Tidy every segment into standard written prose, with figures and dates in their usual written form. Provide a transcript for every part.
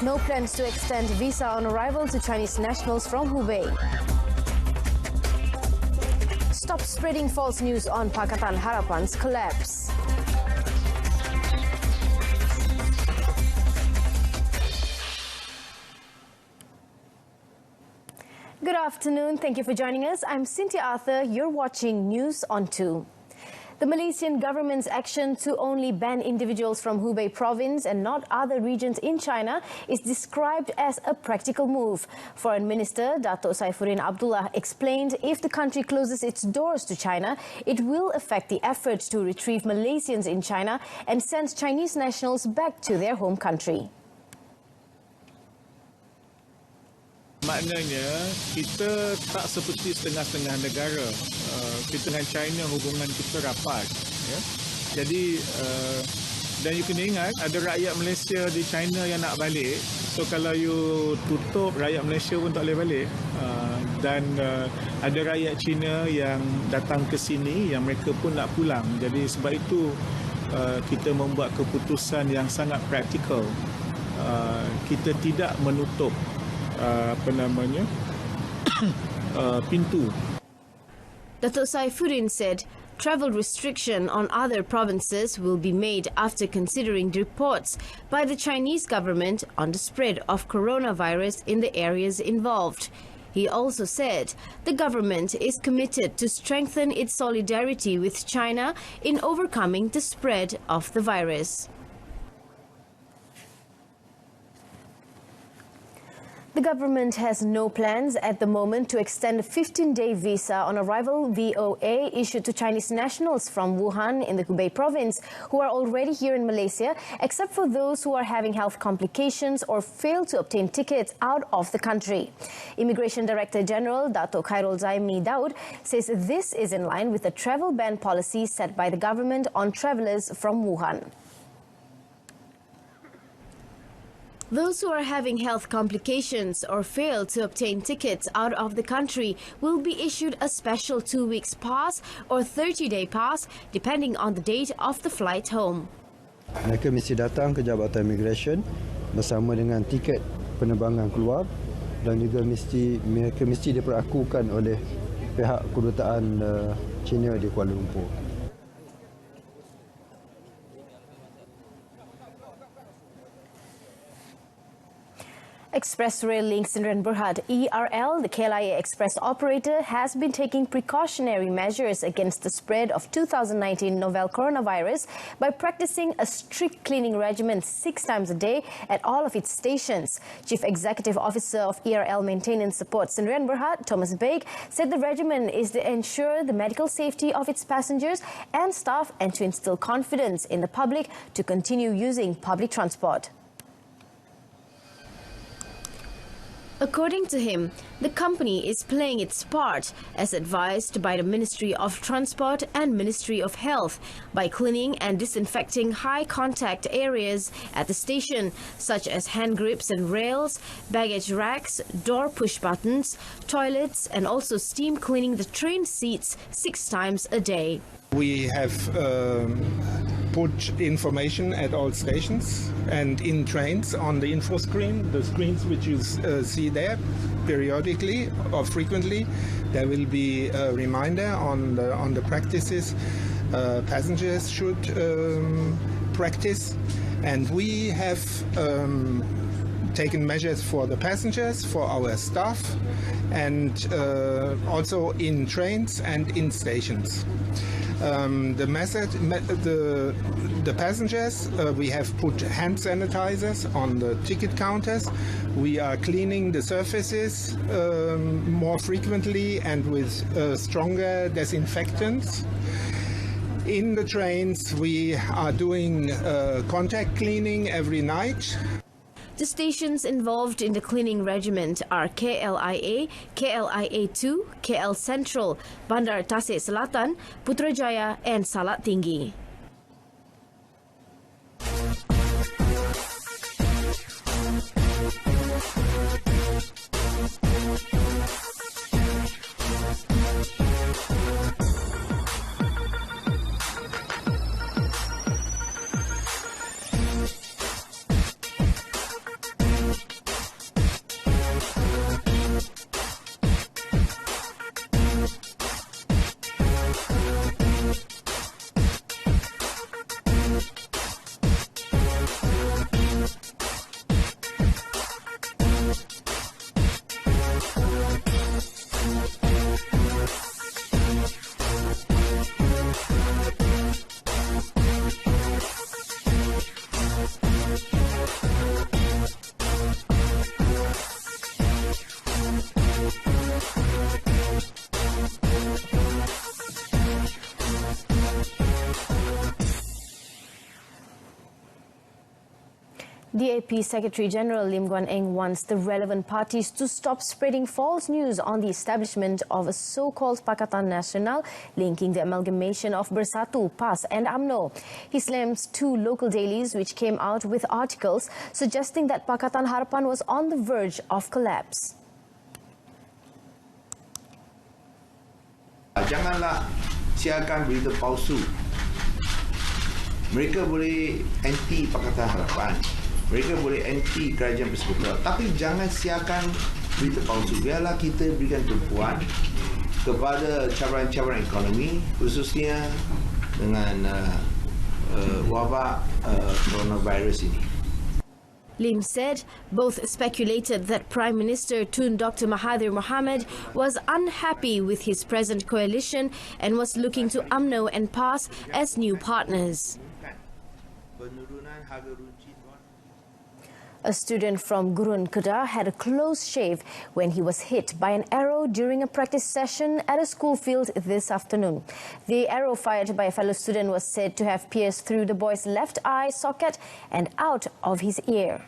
no plans to extend visa on arrival to Chinese nationals from Hubei. Stop spreading false news on Pakatan Harapan's collapse. Good afternoon. Thank you for joining us. I'm Cynthia Arthur. You're watching News on 2. The Malaysian government's action to only ban individuals from Hubei province and not other regions in China is described as a practical move. Foreign Minister Datuk Saifuddin Abdullah explained if the country closes its doors to China, it will affect the efforts to retrieve Malaysians in China and send Chinese nationals back to their home country. Maknanya kita tak seperti setengah-setengah negara. Kita dengan China hubungan kita rapat. Ya? Jadi dan you kena ingat ada rakyat Malaysia di China yang nak balik. So kalau you tutup, rakyat Malaysia pun tak boleh balik. Dan ada rakyat China yang datang ke sini yang mereka pun nak pulang. Jadi sebab itu kita membuat keputusan yang sangat praktikal. Kita tidak menutup pintu. Datuk Saifuddin said travel restriction on other provinces will be made after considering reports by the Chinese government on the spread of coronavirus in the areas involved. He also said the government is committed to strengthen its solidarity with China in overcoming the spread of the virus. The government has no plans at the moment to extend a 15-day visa on arrival VOA issued to Chinese nationals from Wuhan in the Hubei province who are already here in Malaysia, except for those who are having health complications or fail to obtain tickets out of the country. Immigration Director General Datuk Khairul Zaimi Daud says this is in line with the travel ban policy set by the government on travellers from Wuhan. Those who are having health complications or fail to obtain tickets out of the country will be issued a special 2-week pass or 30-day pass depending on the date of the flight home. Mereka mesti datang ke Jabatan Immigration bersama dengan tiket penerbangan keluar dan juga mereka mesti diperakukan oleh pihak kedutaan China di Kuala Lumpur. Express Rail Link Sdn Bhd ERL, the KLIA Express operator, has been taking precautionary measures against the spread of 2019 novel coronavirus by practicing a strict cleaning regimen 6 times a day at all of its stations. Chief Executive Officer of ERL Maintenance Support Sdn Bhd, Thomas Baig, said the regimen is to ensure the medical safety of its passengers and staff and to instill confidence in the public to continue using public transport. According to him, the company is playing its part as advised by the Ministry of Transport and Ministry of Health by cleaning and disinfecting high contact areas at the station such as hand grips and rails, baggage racks, door push buttons, toilets and also steam cleaning the train seats 6 times a day. We have put information at all stations and in trains on the info screen, the screens which you see there periodically or frequently. There will be a reminder on the practices passengers should practice, and we have taken measures for the passengers, for our staff, and also in trains and in stations. The passengers, we have put hand sanitizers on the ticket counters. We are cleaning the surfaces more frequently and with stronger disinfectants. In the trains, we are doing contact cleaning every night. The stations involved in the cleaning regiment are KLIA, KLIA2, KL Central, Bandar Tasik Selatan, Putrajaya and Salat Tinggi. DAP Secretary General Lim Guan Eng wants the relevant parties to stop spreading false news on the establishment of a so-called Pakatan Nasional linking the amalgamation of Bersatu, PAS and UMNO. He slams two local dailies which came out with articles suggesting that Pakatan Harapan was on the verge of collapse. Janganlah siarkan berita palsu. Mereka boleh anti Pakatan Harapan. Mereka boleh anti kerajaan persekutuan, tapi jangan siarkan berita palsu. Biarlah kita berikan tumpuan kepada cabaran-cabaran ekonomi, khususnya dengan wabak coronavirus ini. Lim said both speculated that Prime Minister Tun Dr. Mahathir Mohamad was unhappy with his present coalition and was looking to UMNO and PAS as new partners. A student from Gurun, Kedah had a close shave when he was hit by an arrow during a practice session at a school field this afternoon. The arrow fired by a fellow student was said to have pierced through the boy's left eye socket and out of his ear.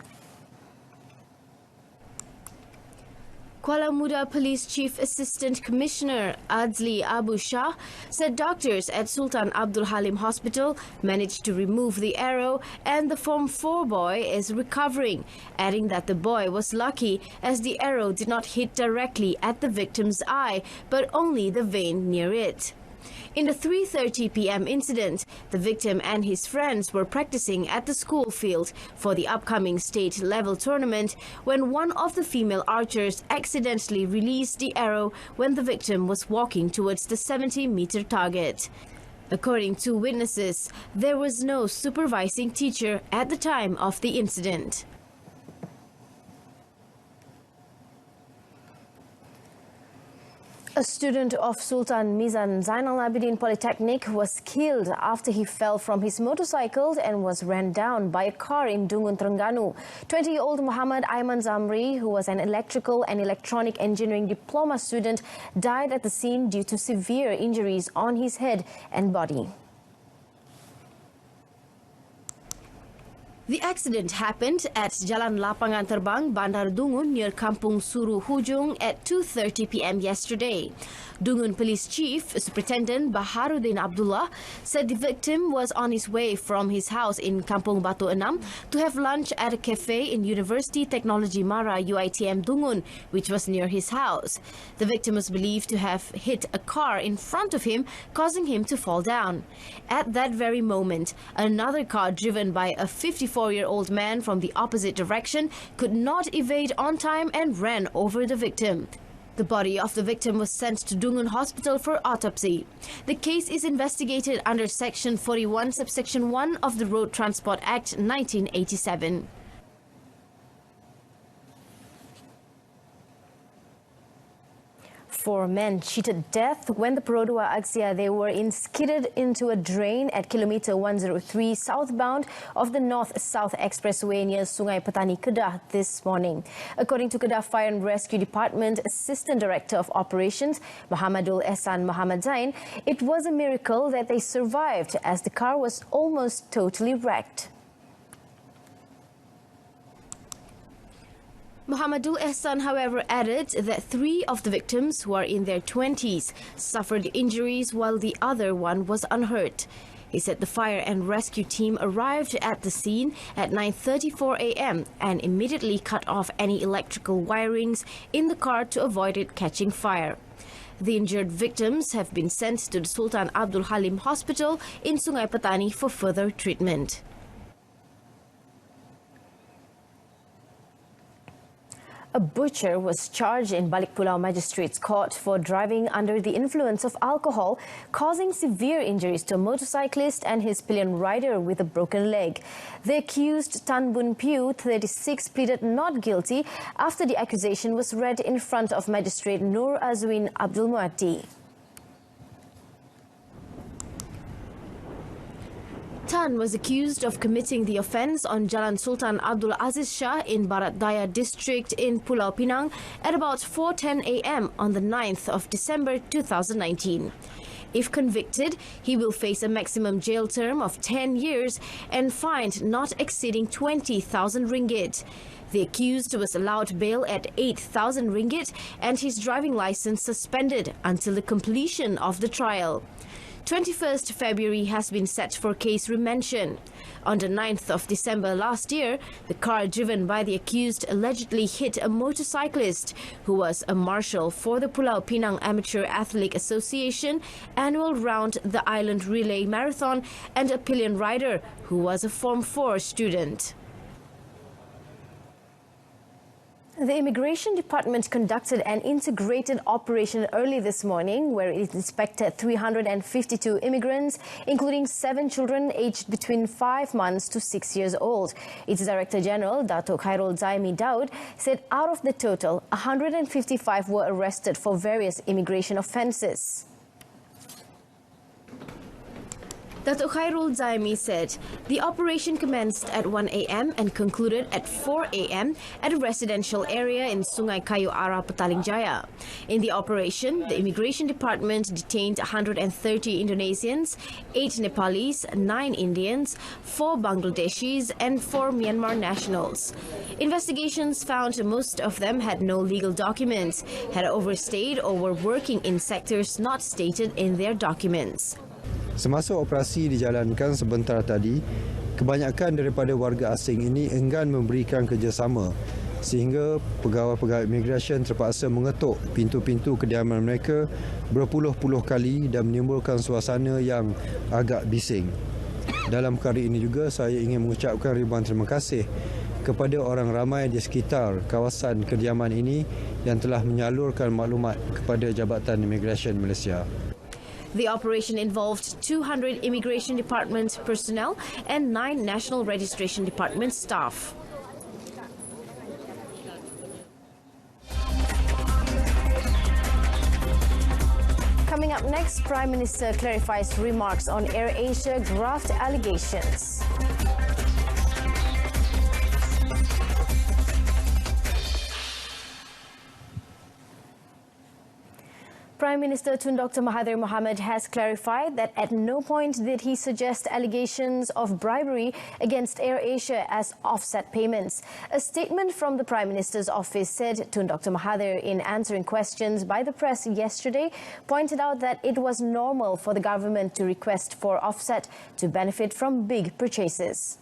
Kuala Muda Police Chief Assistant Commissioner Adzli Abu Shah said doctors at Sultan Abdul Halim Hospital managed to remove the arrow and the Form 4 boy is recovering, adding that the boy was lucky as the arrow did not hit directly at the victim's eye but only the vein near it. In the 3:30 p.m. incident, the victim and his friends were practicing at the school field for the upcoming state-level tournament when one of the female archers accidentally released the arrow when the victim was walking towards the 70-meter target. According to witnesses, there was no supervising teacher at the time of the incident. A student of Sultan Mizan Zainal Abidin Polytechnic was killed after he fell from his motorcycle and was ran down by a car in Dungun, Terengganu. 20-year-old Muhammad Aiman Zamri, who was an electrical and electronic engineering diploma student, died at the scene due to severe injuries on his head and body. The accident happened at Jalan Lapangan Terbang, Bandar Dungun near Kampung Suru Hujung at 2:30 p.m. yesterday. Dungun Police Chief Superintendent Baharuddin Abdullah said the victim was on his way from his house in Kampung Batu Enam to have lunch at a cafe in University Technology Mara UiTM Dungun, which was near his house. The victim was believed to have hit a car in front of him, causing him to fall down. At that very moment, another car driven by a 54-year-old man from the opposite direction could not evade on time and ran over the victim. The body of the victim was sent to Dungun Hospital for autopsy. The case is investigated under Section 41, Subsection 1 of the Road Transport Act 1987. 4 men cheated death when the Perodua Axia they were in skidded into a drain at kilometer 103 southbound of the North-South Expressway near Sungai Petani, Kedah this morning. According to Kedah Fire and Rescue Department Assistant Director of Operations, Muhammadul Ehsan Muhammad Zain, it was a miracle that they survived as the car was almost totally wrecked. Muhammadul Ehsan, however, added that 3 of the victims, who are in their 20s, suffered injuries while the other one was unhurt. He said the fire and rescue team arrived at the scene at 9:34 a.m. and immediately cut off any electrical wirings in the car to avoid it catching fire. The injured victims have been sent to the Sultan Abdul Halim Hospital in Sungai Petani for further treatment. A butcher was charged in Balik Pulau Magistrates Court for driving under the influence of alcohol, causing severe injuries to a motorcyclist and his pillion rider with a broken leg. The accused Tan Bun Piu, 36, pleaded not guilty after the accusation was read in front of Magistrate Nur Azwin Abdul Muati. Tan was accused of committing the offence on Jalan Sultan Abdul Aziz Shah in Barat Daya district in Pulau Pinang at about 4:10 a.m. on the 9th of December 2019. If convicted, he will face a maximum jail term of 10 years and fined not exceeding 20,000 ringgit. The accused was allowed bail at 8,000 ringgit and his driving license suspended until the completion of the trial. 21st February has been set for case remention. On the 9th of December last year, the car driven by the accused allegedly hit a motorcyclist who was a marshal for the Pulau Pinang Amateur Athletic Association annual round the island relay marathon and a pillion rider who was a Form 4 student. The Immigration Department conducted an integrated operation early this morning where it inspected 352 immigrants, including 7 children aged between 5 months to 6 years old. Its Director General, Datuk Khairul Zaimi Daud, said out of the total, 155 were arrested for various immigration offences. Datuk Khairul Zaimi said the operation commenced at 1 a.m. and concluded at 4 a.m. at a residential area in Sungai Kayu Ara, Petaling Jaya. In the operation, the Immigration Department detained 130 Indonesians, 8 Nepalese, 9 Indians, 4 Bangladeshis and 4 Myanmar nationals. Investigations found most of them had no legal documents, had overstayed or were working in sectors not stated in their documents. Semasa operasi dijalankan sebentar tadi, kebanyakan daripada warga asing ini enggan memberikan kerjasama sehingga pegawai-pegawai imigresen terpaksa mengetuk pintu-pintu kediaman mereka berpuluh-puluh kali dan menimbulkan suasana yang agak bising. Dalam perkara ini juga saya ingin mengucapkan ribuan terima kasih kepada orang ramai di sekitar kawasan kediaman ini yang telah menyalurkan maklumat kepada Jabatan Imigresen Malaysia. The operation involved 200 Immigration Department personnel and 9 National Registration Department staff. Coming up next, Prime Minister clarifies remarks on AirAsia graft allegations. Prime Minister Tun Dr. Mahathir Mohamad has clarified that at no point did he suggest allegations of bribery against AirAsia as offset payments. A statement from the Prime Minister's office said Tun Dr. Mahathir, in answering questions by the press yesterday, pointed out that it was normal for the government to request for offset to benefit from big purchases.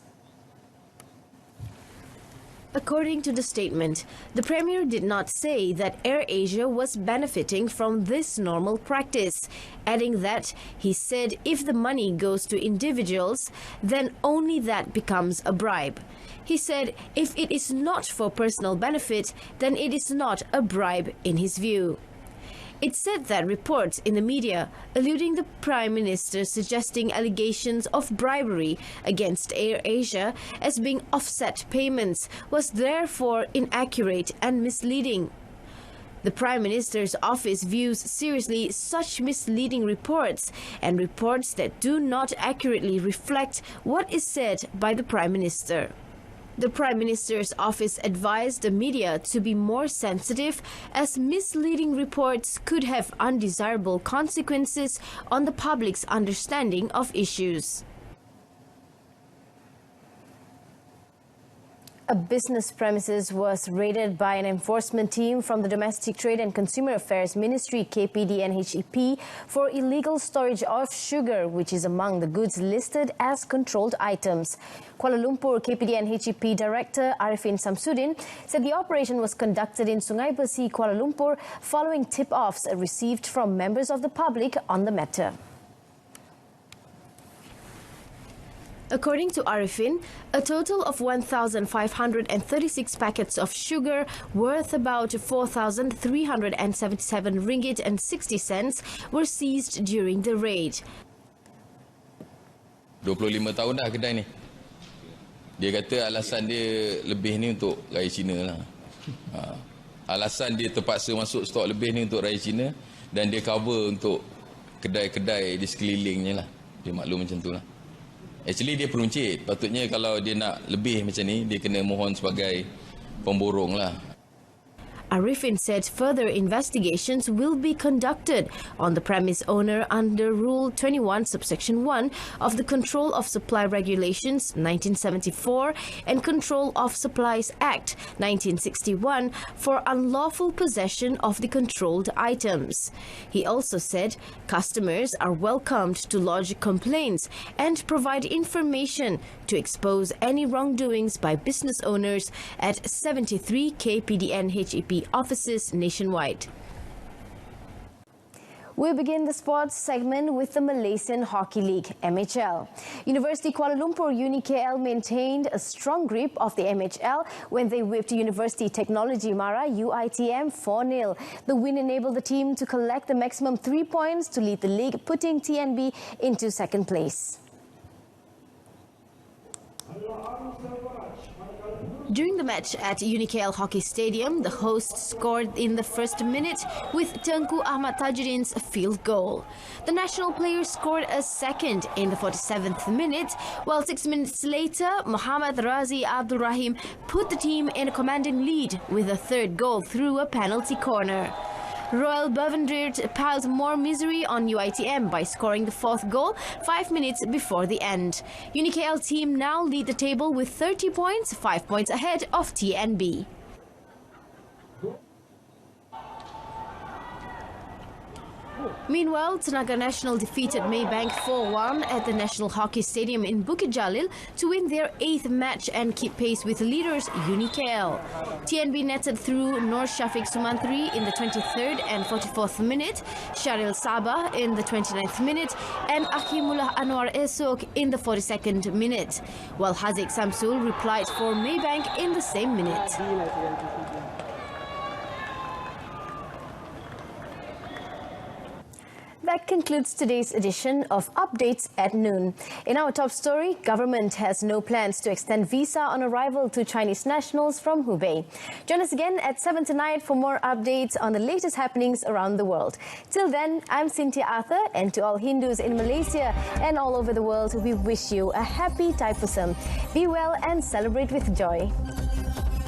According to the statement, the Premier did not say that AirAsia was benefiting from this normal practice, adding that he said if the money goes to individuals, then only that becomes a bribe. He said if it is not for personal benefit, then it is not a bribe in his view. It said that reports in the media alluding the Prime Minister suggesting allegations of bribery against AirAsia as being offset payments was therefore inaccurate and misleading. The Prime Minister's office views seriously such misleading reports and reports that do not accurately reflect what is said by the Prime Minister. The Prime Minister's office advised the media to be more sensitive as misleading reports could have undesirable consequences on the public's understanding of issues. A business premises was raided by an enforcement team from the Domestic Trade and Consumer Affairs Ministry KPDNHEP for illegal storage of sugar, which is among the goods listed as controlled items. Kuala Lumpur KPDNHEP Director Arifin Samsudin said the operation was conducted in Sungai Besi, Kuala Lumpur, following tip-offs received from members of the public on the matter. According to Arifin, a total of 1,536 packets of sugar worth about 4,377 ringgit and 60 cents were seized during the raid. 25 tahun dah kedai ni. Dia kata alasan dia lebih ni untuk Raya Cina lah. Alasan dia terpaksa masuk stok lebih ni untuk Raya Cina dan dia cover untuk kedai-kedai di sekelilingnya lah. Dia maklum macam tu lah. Actually dia peruncit. Patutnya kalau dia nak lebih macam ni, dia kena mohon sebagai pemborong lah. Arifin said further investigations will be conducted on the premise owner under Rule 21 subsection 1 of the Control of Supply Regulations 1974 and Control of Supplies Act 1961 for unlawful possession of the controlled items. He also said customers are welcomed to lodge complaints and provide information to expose any wrongdoings by business owners at 73 KPDN HEP offices nationwide. We begin the sports segment with the Malaysian Hockey League, MHL. University Kuala Lumpur UniKL maintained a strong grip of the MHL when they whipped University Technology Mara UiTM 4-0. The win enabled the team to collect the maximum 3 points to lead the league, putting TNB into second place. During the match at UniKL Hockey Stadium, the hosts scored in the first minute with Tengku Ahmad Tajuddin's field goal. The national player scored a second in the 47th minute, while 6 minutes later, Muhammad Razi Abdul Rahim put the team in a commanding lead with a third goal through a penalty corner. Royal Bavendreert piled more misery on UiTM by scoring the fourth goal 5 minutes before the end. UniKL team now lead the table with 30 points, 5 points ahead of TNB. Meanwhile, Tenaga Nasional defeated Maybank 4-1 at the National Hockey Stadium in Bukit Jalil to win their 8th match and keep pace with leaders UniKL. TNB netted through Nur Shafiq Sumantri in the 23rd and 44th minute, Sharil Sabah in the 29th minute and Akimullah Anwar Esok in the 42nd minute, while Haziq Samsul replied for Maybank in the same minute. That concludes today's edition of Updates at Noon. In our top story, government has no plans to extend visa on arrival to Chinese nationals from Hubei. Join us again at 7 tonight for more updates on the latest happenings around the world. Till then, I'm Cynthia Arthur, and to all Hindus in Malaysia and all over the world, we wish you a happy Thaipusam. Be well and celebrate with joy.